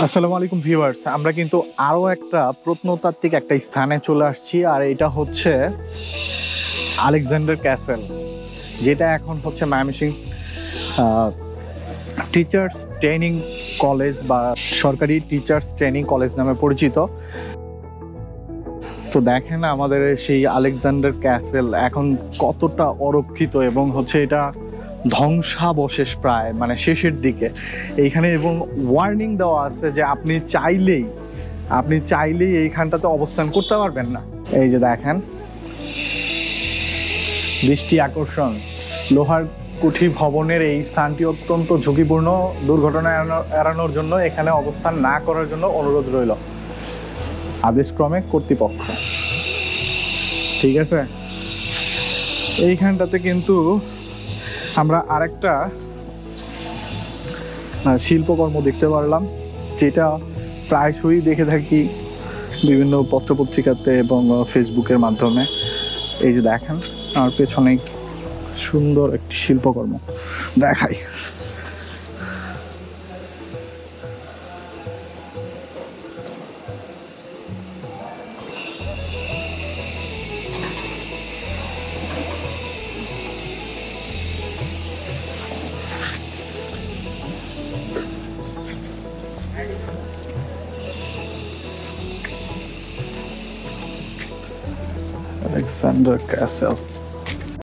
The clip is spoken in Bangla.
আসসালামু আলাইকুম ভিউয়ার্স, আমরা কিন্তু আরো একটা প্রত্নতাত্ত্বিক একটা স্থানে চলে আসছি, আর এটা হচ্ছে আলেকজান্ডার ক্যাসেল, যেটা এখন হচ্ছে ময়মনসিংহ টিচার্স ট্রেনিং কলেজ বা সরকারি টিচার্স ট্রেনিং কলেজ নামে পরিচিত। তো দেখেন আমাদের সেই আলেকজান্ডার ক্যাসেল এখন কতটা অরক্ষিত এবং হচ্ছে এটা ধ্বংসাবশেষ প্রায় মানে শেষের দিকে এইখানে, এবং ওয়ার্নিং দেওয়া আছে যে আপনি চাইলেই এইখানটাতে অবস্থান করতে পারবেন না। এই যে দেখেন দৃষ্টি আকর্ষণ, লোহার কুঠি ভবনের এই স্থানটি অত্যন্ত ঝুঁকিপূর্ণ, দুর্ঘটনা এড়ানোর জন্য এখানে অবস্থান না করার জন্য অনুরোধ রইল আদেশক্রমে কর্তৃপক্ষ। ঠিক আছে, এইখানটাতে কিন্তু আমরা আরেকটা শিল্পকর্ম দেখতে পারলাম, যেটা প্রায়শই দেখে থাকি বিভিন্ন পত্রপত্রিকাতে এবং ফেসবুকের মাধ্যমে। এই যে দেখেন আমার পেছনে সুন্দর একটি শিল্পকর্ম দেখাই। Alexander Castle.